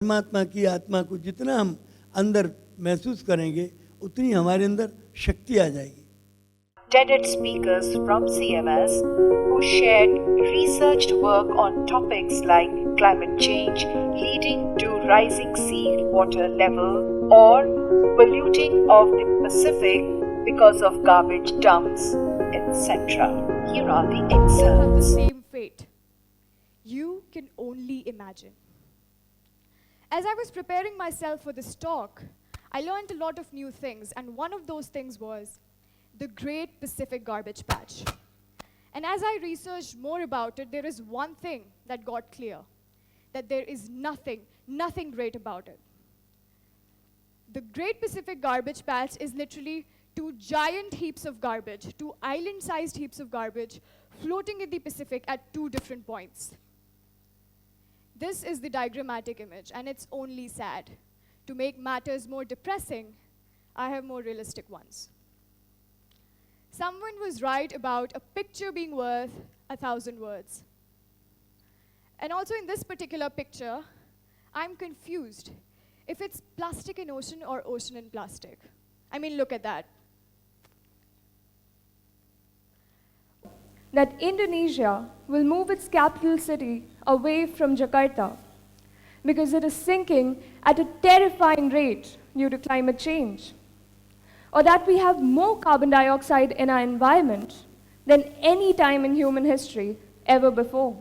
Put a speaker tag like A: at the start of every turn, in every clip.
A: परमात्मा की आत्मा को जितना हम अंदर महसूस करेंगे उतनी हमारे अंदर शक्ति आ जाएगी।
B: TED speakers from CMS who shared researched work on topics like climate change leading to rising sea water level or polluting of the Pacific because of garbage dumps, etc. Here are the
C: Have the
B: excerpts.
C: same fate. You can only imagine. As I was preparing myself for this talk, I learned a lot of new things, and one of those things was the Great Pacific Garbage Patch. And as I researched more about it, there is one thing that got clear, that there is nothing great about it. The Great Pacific Garbage Patch is literally two giant heaps of garbage, two island-sized heaps of garbage floating in the Pacific at two different points. This is the diagrammatic image, and it's only sad. To make matters more depressing, I have more realistic ones. Someone was right about a picture being worth 1,000 words. And also in this particular picture, I'm confused if it's plastic in ocean or ocean in plastic. I mean, look at that.
D: That Indonesia will move its capital city away from Jakarta because it is sinking at a terrifying rate due to climate change. Or that we have more carbon dioxide in our environment than any time in human history ever before.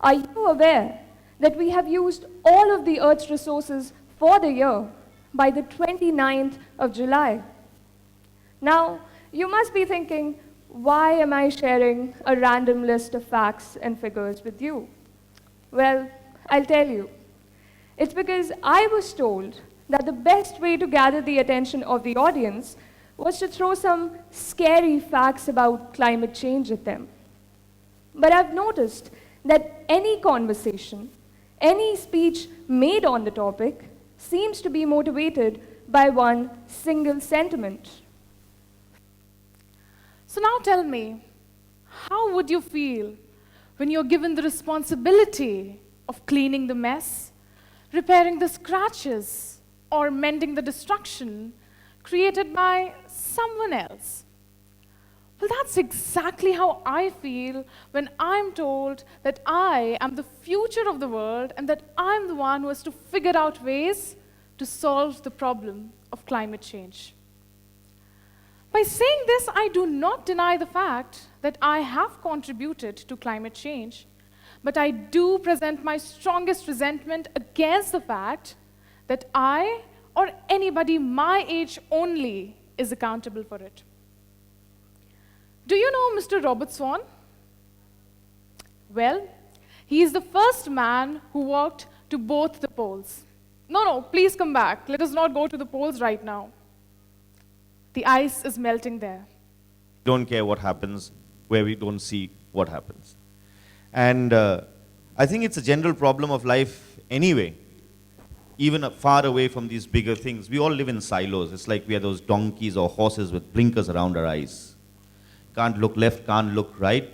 D: Are you aware that we have used all of the Earth's resources for the year by the 29th of July? Now, you must be thinking, why am I sharing a random list of facts and figures with you? Well, I'll tell you. It's because I was told that the best way to gather the attention of the audience was to throw some scary facts about climate change at them. But I've noticed that any conversation, any speech made on the topic seems to be motivated by one single sentiment.
E: So now tell me, how would you feel when you're given the responsibility of cleaning the mess, repairing the scratches, or mending the destruction created by someone else? Well, that's exactly how I feel when I'm told that I am the future of the world and that I'm the one who has to figure out ways to solve the problem of climate change. By saying this, I do not deny the fact that I have contributed to climate change, but I do present my strongest resentment against the fact that I, or anybody my age only, is accountable for it. Do you know Mr. Robert Swan? Well, he is the first man who walked to both the poles. No, please come back. Let us not go to the poles right now. The ice is melting there.
F: Don't care what happens where we don't see what happens. And I think it's a general problem of life anyway, even far away from these bigger things. We all live in silos. It's like we are those donkeys or horses with blinkers around our eyes. Can't look left, can't look right.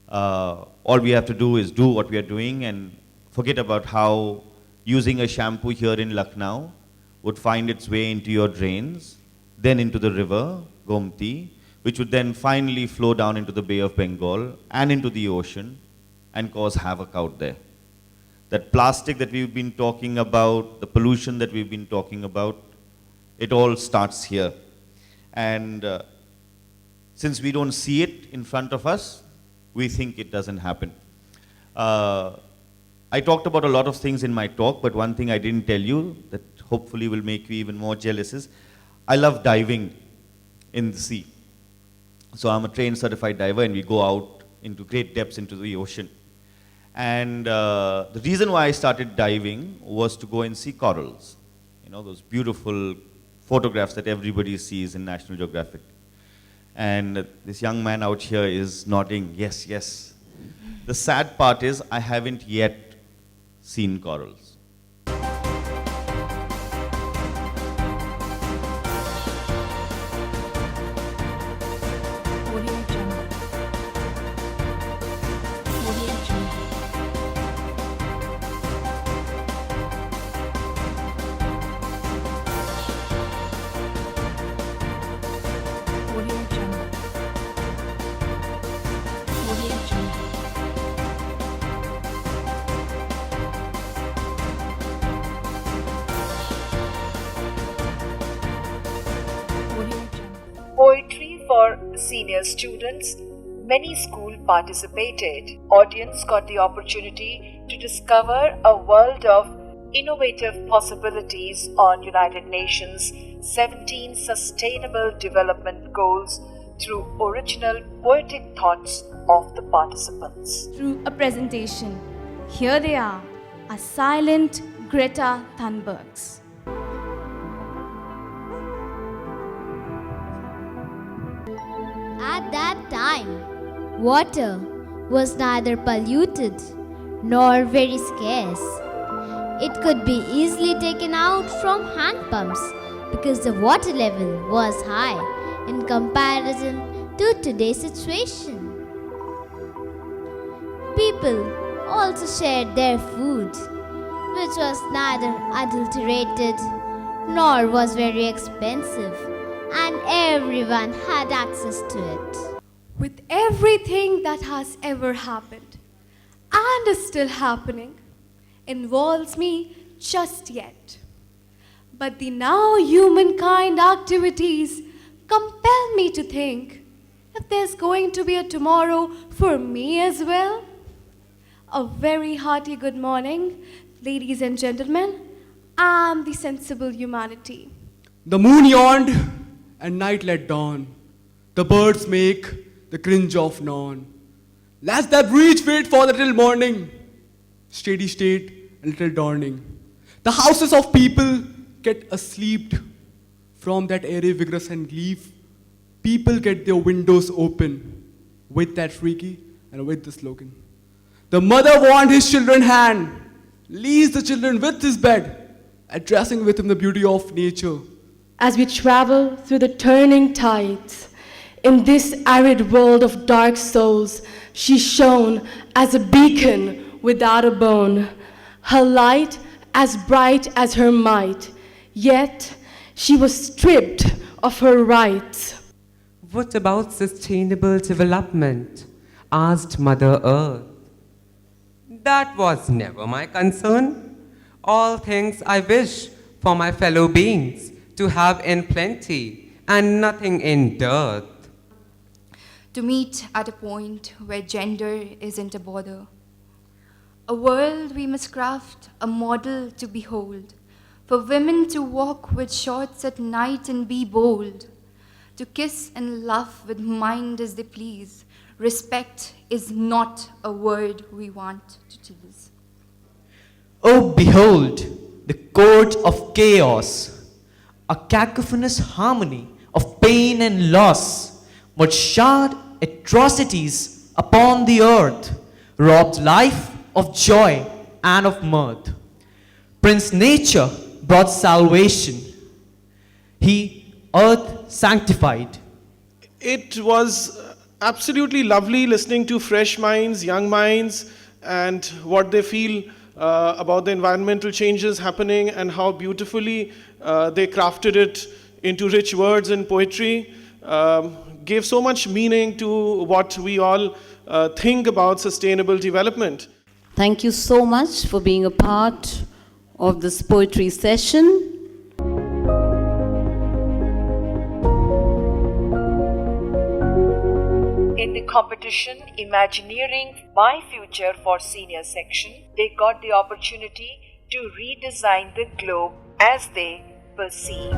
F: All we have to do is do what we are doing and forget about how using a shampoo here in Lucknow would find its way into your drains, then into the river, Gomti, which would then finally flow down into the Bay of Bengal and into the ocean and cause havoc out there. That plastic that we've been talking about, the pollution that we've been talking about, it all starts here. And since we don't see it in front of us, we think it doesn't happen. I talked about a lot of things in my talk, but one thing I didn't tell you that hopefully will make you even more jealous is I love diving in the sea. So I'm a trained certified diver and we go out into great depths into the ocean. And the reason why I started diving was to go and see corals. You know, those beautiful photographs that everybody sees in National Geographic. And this young man out here is nodding, yes, yes. The sad part is I haven't yet seen corals.
B: senior students, many schools participated. Audience got the opportunity to discover a world of innovative possibilities on United Nations 17 Sustainable Development Goals through original poetic thoughts of the participants.
G: Through a presentation. Here they are, our silent Greta Thunbergs.
H: At that time, water was neither polluted nor very scarce. It could be easily taken out from hand pumps because the water level was high in comparison to today's situation. People also shared their food, which was neither adulterated nor was very expensive, and everyone had access to it.
D: With everything that has ever happened and is still happening, involves me just yet. But the now humankind activities compel me to think if there's going to be a tomorrow for me as well. A very hearty good morning, ladies and gentlemen, and the sensible humanity.
I: The moon yawned and night let dawn. The birds make the cringe of none. Let the breeze wait for the till morning. Steady state until dawning. The houses of people get asleep from that airy vigorous and leaf. People get their windows open with that freaky and with the slogan. The mother warned his children hand, leaves the children with his bed, addressing with him the beauty of nature.
J: As we travel through the turning tides, in this arid world of dark souls, she shone as a beacon without a bone, her light as bright as her might, yet she was stripped of her rights.
K: What about sustainable development? Asked Mother Earth. That was never my concern. All things I wish for my fellow beings to have in plenty and nothing in dearth.
L: To meet at a point where gender isn't a border. A world we must craft, a model to behold, for women to walk with shorts at night and be bold, to kiss and love with mind as they please. Respect is not a word we want to tease.
M: Oh, behold, the court of chaos, a cacophonous harmony of pain and loss, what showered atrocities upon the earth, robbed life of joy and of mirth. Prince Nature brought salvation. He earth sanctified.
N: It was absolutely lovely listening to fresh minds, young minds, and what they feel about the environmental changes happening and how beautifully they crafted it into rich words and poetry. Gave so much meaning to what we all think about sustainable development.
O: Thank you so much for being a part of this poetry session.
B: In the competition Imagineering My Future for Senior section, they got the opportunity to redesign the globe as they perceive.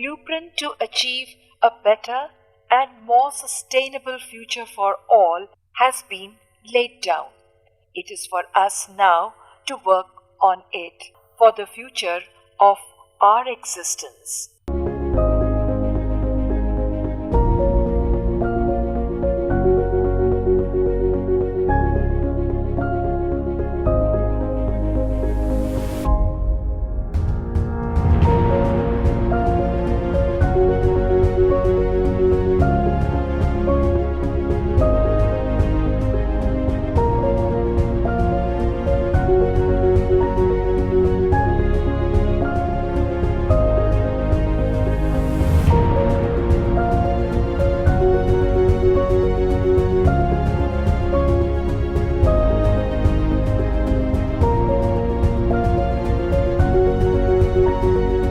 B: blueprint to achieve a better and more sustainable future for all has been laid down. It is for us now to work on it for the future of our existence.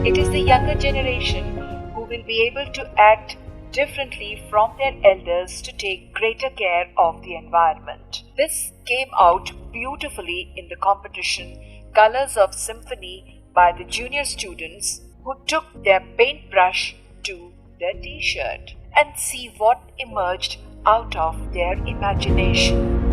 B: It is the younger generation who will be able to act differently from their elders to take greater care of the environment. This came out beautifully in the competition Colors of Symphony by the junior students who took their paintbrush to their t-shirt and see what emerged out of their imagination.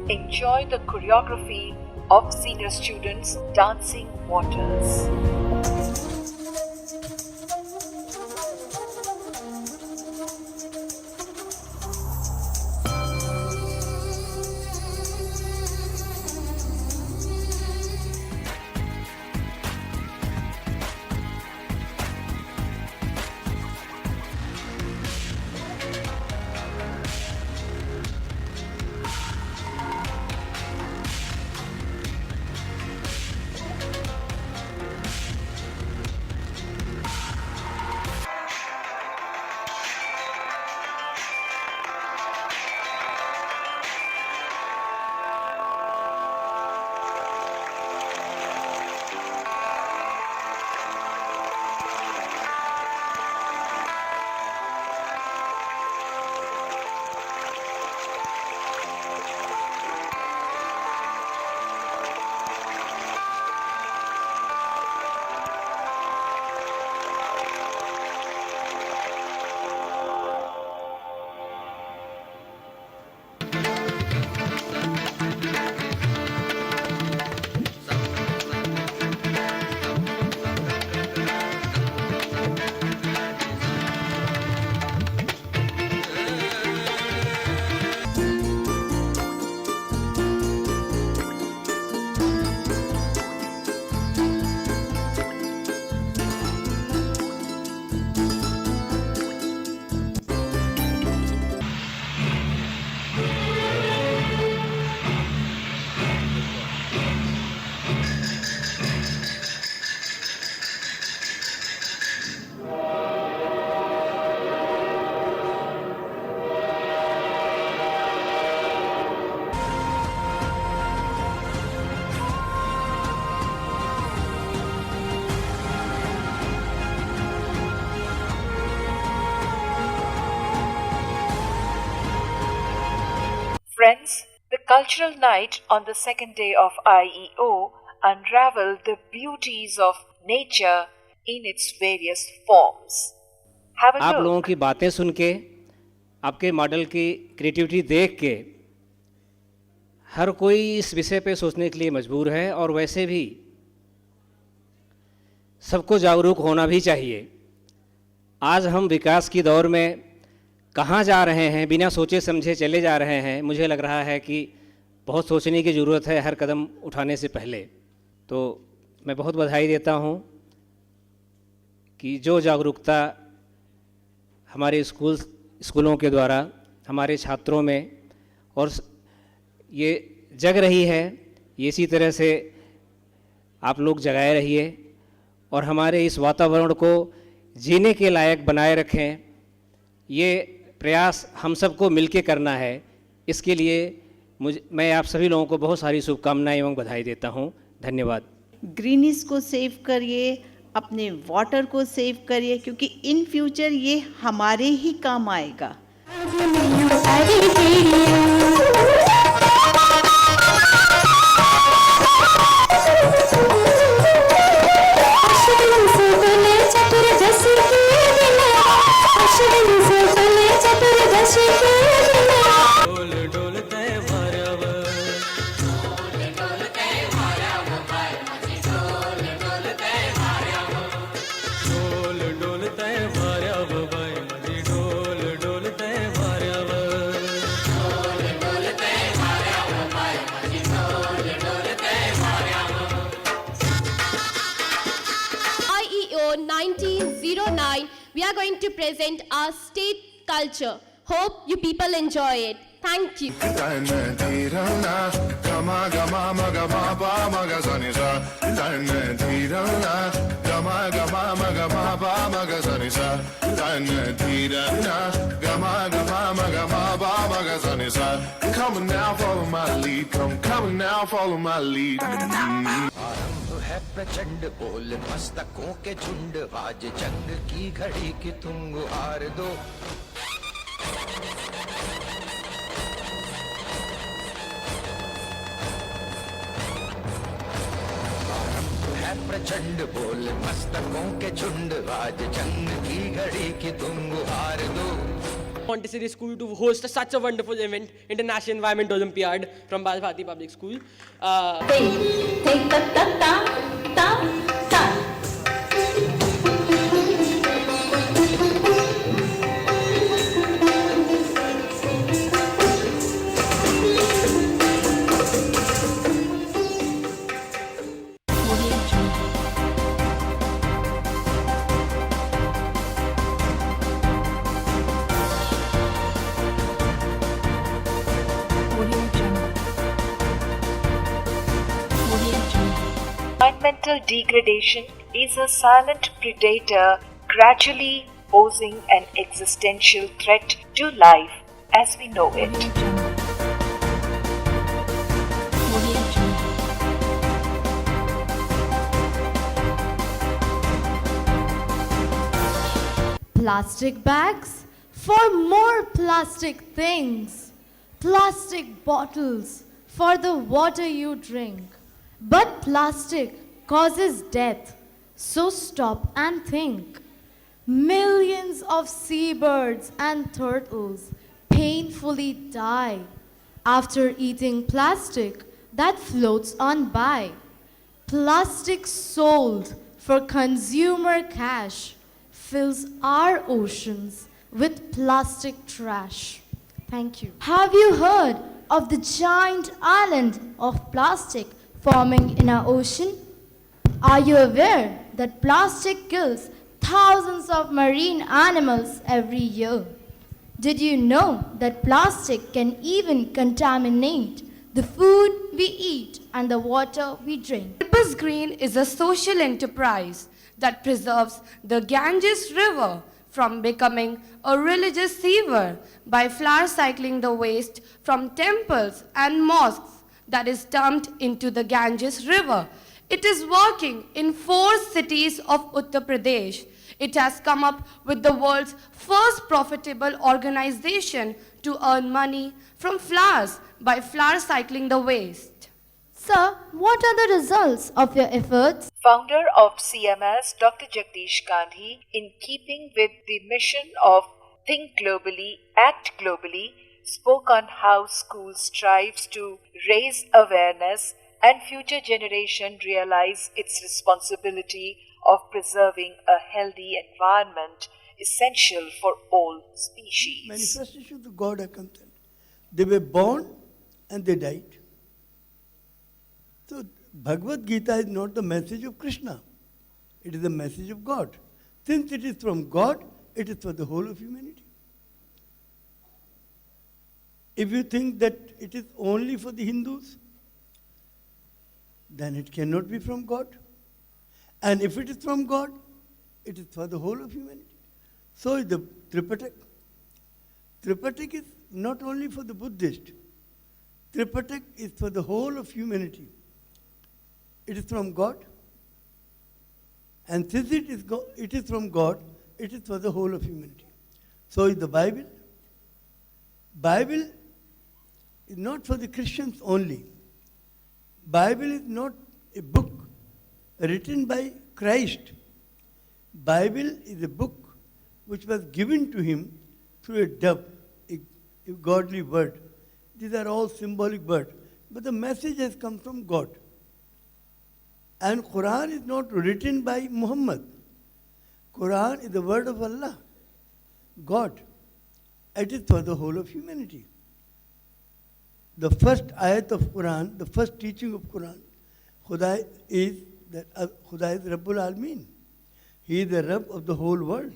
B: Enjoy the choreography of senior students dancing waters. Friends, the cultural night on the second day of IEO unraveled the beauties of nature in its various forms. Have a
P: आप
B: look.
P: लोगों की बातें सुन के, आपके model की creativity देख के हर कोई इस विषय पे सोचने के लिए मजबूर है, और वैसे भी सबको जागरूक होना भी चाहिए। आज हम विकास की दौर में कहाँ जा रहे हैं, बिना सोचे समझे चले जा रहे हैं। मुझे लग रहा है कि बहुत सोचने की ज़रूरत है हर कदम उठाने से पहले। तो मैं बहुत बधाई देता हूँ कि जो जागरूकता हमारे स्कूलों के द्वारा हमारे छात्रों में और ये जग रही है, ये इसी तरह से आप लोग जगाए रहिए और हमारे इस वातावरण को जीने के लायक बनाए रखें। ये प्रयास हम सबको मिलके करना है। इसके लिए मैं आप सभी लोगों को बहुत सारी शुभकामनाएं एवं बधाई देता हूं। धन्यवाद।
Q: ग्रीनिस को सेव करिए, अपने वाटर को सेव करिए, क्योंकि इन फ्यूचर ये हमारे ही काम आएगा।
R: IEO 1909, we are going to present our state culture. Hope you people enjoy it. Thank you.
S: Come now, follow my lead. Come now, follow my lead.
T: है प्रचंड बोल मस्तकों के झुंड, आज जंग की घड़ी की तुम गुहार दो। है प्रचंड बोल मस्तकों के झुंड, आज जंग की घड़ी की तुम गुहार दो।
U: Montessori School to host such a wonderful event, International Environment Olympiad from Bharati Public School.
B: Environmental degradation is a silent predator gradually posing an existential threat to life as we know it.
G: Plastic bags for more plastic things. Plastic bottles for the water you drink. But plastic causes death, so stop and think. Millions of seabirds and turtles painfully die after eating plastic that floats on by. Plastic sold for consumer cash fills our oceans with plastic trash. Thank you. Have you heard of the giant island of plastic forming in our ocean? Are you aware that plastic kills thousands of marine animals every year? Did you know that plastic can even contaminate the food we eat and the water we drink?
V: Purpose Green is a social enterprise that preserves the Ganges River from becoming a religious sewer by flower cycling the waste from temples and mosques that is dumped into the Ganges River. It is working in 4 cities of Uttar Pradesh. It has come up with the world's first profitable organization to earn money from flowers by flower cycling the waste.
G: Sir, what are the results of your efforts?
B: Founder of CMS, Dr. Jagdish Gandhi, in keeping with the mission of Think Globally, Act Globally, spoke on how school strives to raise awareness and future generation realize its responsibility of preserving a healthy environment essential for all species.
A: Manifestations of God are concerned. They were born and they died. So Bhagavad Gita is not the message of Krishna. It is the message of God. Since it is from God, it is for the whole of humanity. If you think that it is only for the Hindus, then it cannot be from God. And if it is from God, it is for the whole of humanity. So is the Tripatak. Tripatak is not only for the Buddhist. Tripatak is for the whole of humanity. It is from God. And since it is from God, it is for the whole of humanity. So is the Bible. Bible is not for the Christians only. Bible is not a book written by Christ. Bible is a book which was given to him through a dove, a godly word. These are all symbolic words. But the message has come from God. And Quran is not written by Muhammad. Quran is the word of Allah, God. It is for the whole of humanity. The first ayat of Quran, the first teaching of Quran, Khuda is that Khuda is Rabbul Alameen. He is the Rabb of the whole world.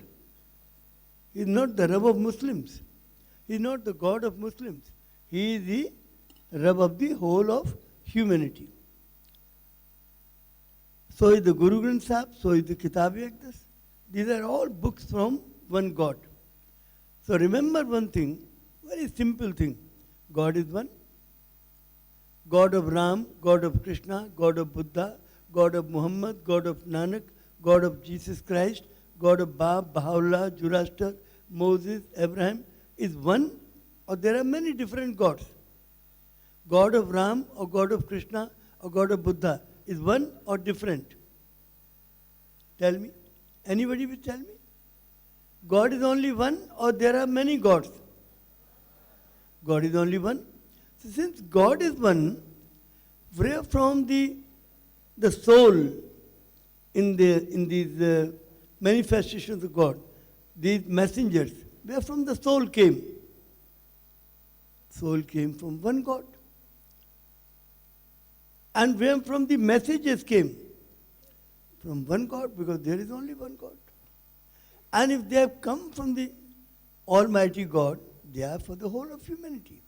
A: He is not the Rabb of Muslims. He is not the God of Muslims. He is the Rabb of the whole of humanity. So is the Guru Granth Sahib, so is the Kitab-i-Aqdas. These are all books from one God. So remember one thing, very simple thing. God is one. God of Ram, God of Krishna, God of Buddha, God of Muhammad, God of Nanak, God of Jesus Christ, God of Bab, Baha'u'llah, Zoroaster, Moses, Abraham is one, or there are many different gods. God of Ram or God of Krishna or God of Buddha is one or different? Tell me. Anybody will tell me? God is only one or there are many gods? God is only one. So since God is one, where from the soul in these manifestations of God, these messengers, where from the soul came? Soul came from one God. And where from the messages came? From one God, because there is only one God. And if they have come from the Almighty God, they are for the whole of humanity.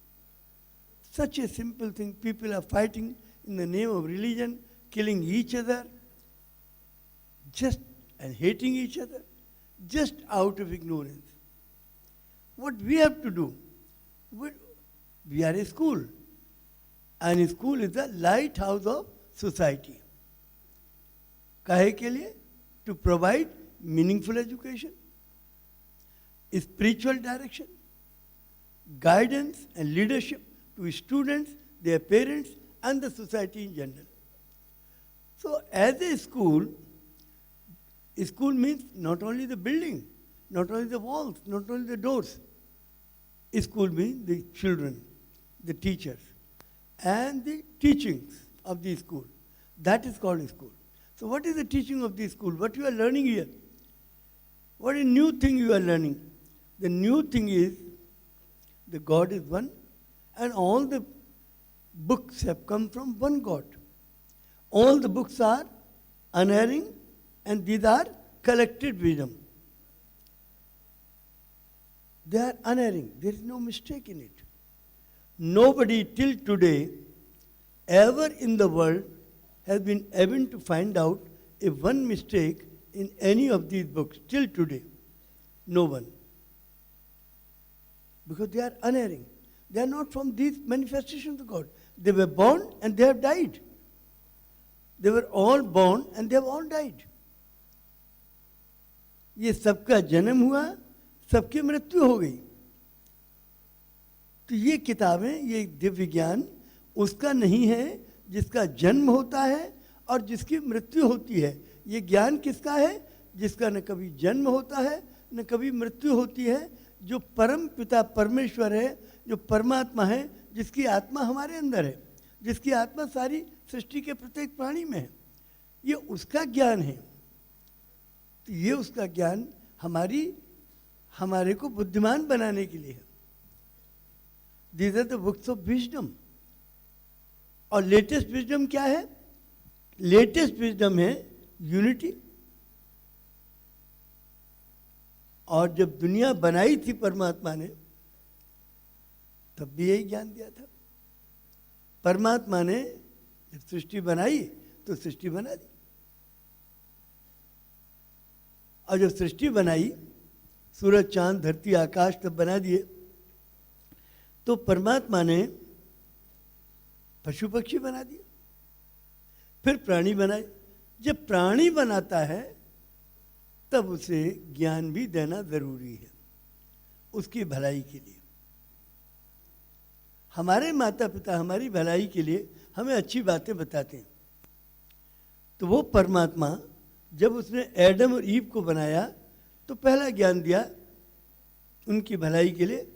A: Such a simple thing. People are fighting in the name of religion, killing each other, and hating each other, just out of ignorance. What we have to do, we are a school. And a school is the lighthouse of society. Kahe ke liye? To provide meaningful education, spiritual direction, guidance and leadership to students, their parents, and the society in general. So as a school means not only the building, not only the walls, not only the doors. School means the children, the teachers, and the teachings of the school. That is called a school. So what is the teaching of the school? What you are learning here? What is new thing you are learning? The new thing is the God is one, and all the books have come from one God. All the books are unerring, and these are collected wisdom. They are unerring. There is no mistake in it. Nobody till today ever in the world has been able to find out a one mistake in any of these books till today. No one. Because they are unerring. They are not from these manifestations of God. They were born and they have died. They were all born and they have all died. ये सबका जन्म हुआ, सबकी मृत्यु हो गई. तो ये किताबें, ये दिव्य ज्ञान उसका नहीं है जिसका जन्म होता है और जिसकी मृत्यु होती है। ये ज्ञान किसका है? जिसका न कभी जन्म होता है न कभी मृत्यु होती है, जो परम पिता परमेश्वर है, जो परमात्मा है, जिसकी आत्मा हमारे अंदर है, जिसकी आत्मा सारी सृष्टि के प्रत्येक प्राणी में है। ये उसका ज्ञान है। तो ये उसका ज्ञान हमारे को बुद्धिमान बनाने के लिए है। These are the books of wisdom. और लेटेस्ट विजडम क्या है? लेटेस्ट विजडम है यूनिटी। और जब दुनिया बनाई थी परमात्मा ने, तब भी यही ज्ञान दिया था। परमात्मा ने जब सृष्टि बनाई तो सृष्टि बना दी, और जब सृष्टि बनाई, सूरज चांद धरती आकाश तब बना दिए, तो परमात्मा ने पशु पक्षी बना दिए, फिर प्राणी बनाए। जब प्राणी बनाता है तब उसे ज्ञान भी देना जरूरी है, उसकी भलाई के लिए। हमारे माता पिता हमारी भलाई के लिए हमें अच्छी बातें बताते हैं। तो वो परमात्मा जब उसने एडम और ईव को बनाया तो पहला ज्ञान दिया उनकी भलाई के लिए,